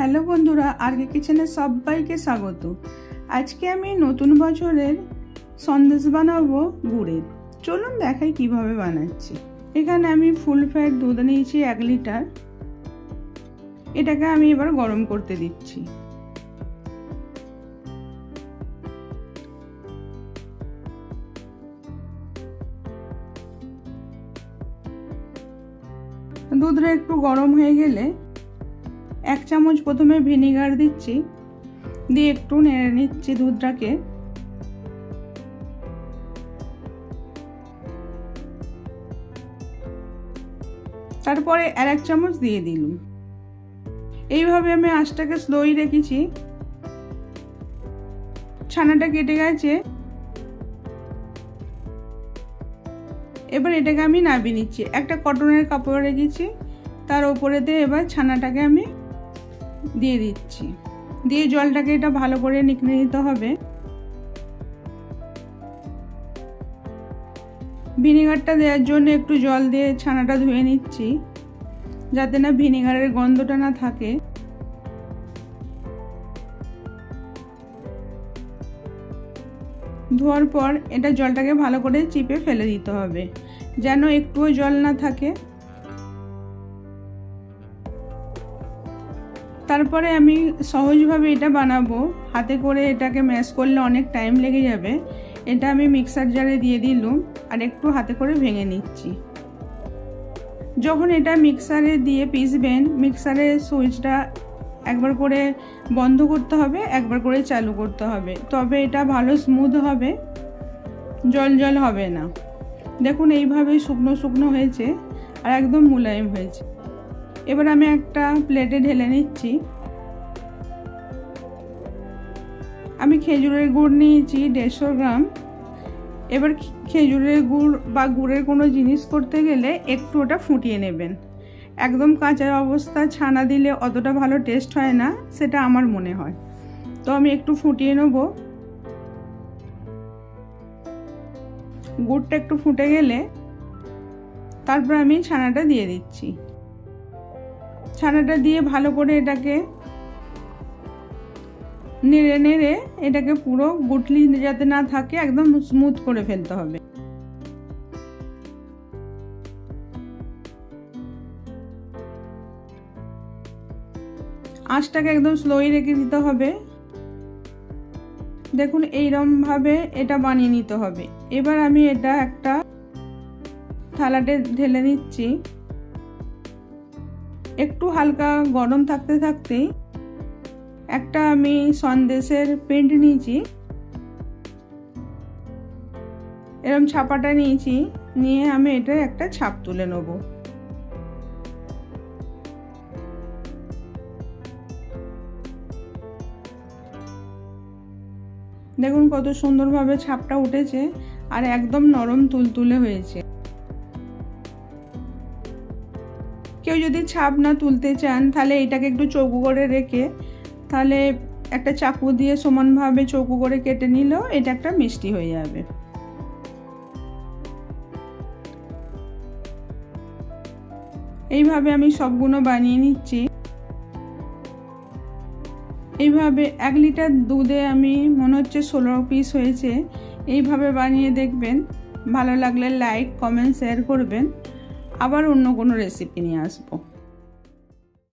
Hello বন্ধুরা, আরকে কিচেনে সবাইকে স্বাগত। আজকে আমি নতুন বছরের সন্দেশ বানাবো গুড়ের। চলুন দেখাই কিভাবে বানাচ্ছি। এখানে আমি ফুল ফ্যাট দুধ নিয়েছি 1 লিটার। এটাকে আমি এবার গরম করতে দিচ্ছি। দুধটা একটু গরম হয়ে গেলে 1 চামচ প্রথমে ভিনেগার দিচ্ছি, দিয়ে একটু নেড়ে নিচ্ছি দুধটাকে। তারপরে আর 1 চামচ দিয়ে দিলাম। এইভাবে আমি আঁচটাকে স্লোই রেখেছি। ছানাটা কেটে গেছে, এবার এটাকে আমি নামিয়ে নিচ্ছি। একটা কটনের কাপড় রেখেছি, তার উপরে দিয়ে এবার ছানাটাকে আমি দিয়ে দিচ্ছি। দিয়ে জলটাকে এটা ভালো করে নিকড়ে নিতে হবে। ভিনেগারটা দেওয়ার জন্য একটু জল দিয়ে ছানাটা ধুয়ে নিচ্ছি, যাতে না ভিনেগারের গন্ধটা না থাকে। ধোয়ার পর এটা জলটাকে ভালো করে চিপে ফেলে দিতে হবে, যেন একটুও জল না থাকে। তারপরে আমি সহজভাবে এটা বানাবো। হাতে করে এটাকে ম্যাশ করলে অনেক টাইম লেগে যাবে। এটা আমি মিক্সার জারে দিয়ে দিলাম আর একটু হাতে করে ভেঙে নিচ্ছি। যখন এটা মিক্সারে দিয়ে পিসবেন, মিক্সারের সুইচটা একবার করে বন্ধ করতে হবে, একবার করে চালু করতে হবে, তবে এটা ভালো স্মুথ হবে, জল জল হবে না। দেখুন এইভাবে শুকনো শুকনো হয়েছে আর একদম মোলায়েম হয়েছে। এবার আমি একটা প্লেটে ঢেলে নিচ্ছি। আমি খেজুরের গুড় নিয়েছি 150 গ্রাম। এবার খেজুরের গুড় বা গুড়ের কোনো জিনিস করতে গেলে একটু ওটা ফুটিয়ে নেবেন। একদম কাঁচা অবস্থা ছানা দিলে অতটা ভালো টেস্ট হয় না, সেটা আমার মনে হয়। তো আমি একটু ফুটিয়ে নেব। গুড়টা একটু ফুটে গেলে তারপর আমি ছানাটা দিয়ে দিচ্ছি। ছানাটা দিয়ে ভালো করে এটাকে নেড়ে নেড়ে এটাকে পুরো গুটলি যাতে না থাকে একদম স্মুথ করে ফেলতে হবে। আঁচটাকে একদম স্লোই রেখে দিতে হবে। দেখুন এইরকম ভাবে এটা বানিয়ে নিতে হবে। এবার আমি এটা একটা থালাতে ঢেলে নিচ্ছি। একটু হালকা গরম থাকতে থাকতেই একটা আমি সন্দেশের পেন্ট নিয়েছি, এরকম ছাপাটা নিয়েছি, নিয়ে আমি এটা একটা ছাপ তুলে নেব। দেখুন কত সুন্দরভাবে ছাপটা উঠেছে আর একদম নরম তুলতুলে হয়েছে। কেউ যদি ছাপ না তুলতে চান তাহলে এটাকে একটু চৌকো করে রেখে তাহলে একটা চাকু দিয়ে সমানভাবে চৌকো করে কেটে নিলেও এটা একটা মিষ্টি হয়ে যাবে। এইভাবে আমি সবগুলো বানিয়ে নিচ্ছি। এইভাবে 1 লিটার দুধে আমি মনে হচ্ছে 16 পিস হয়েছে। এইভাবে বানিয়ে দেখবেন। ভালো লাগলে লাইক, কমেন্ট, শেয়ার করবেন। আবার অন্য কোনো রেসিপি নিয়ে আসবো।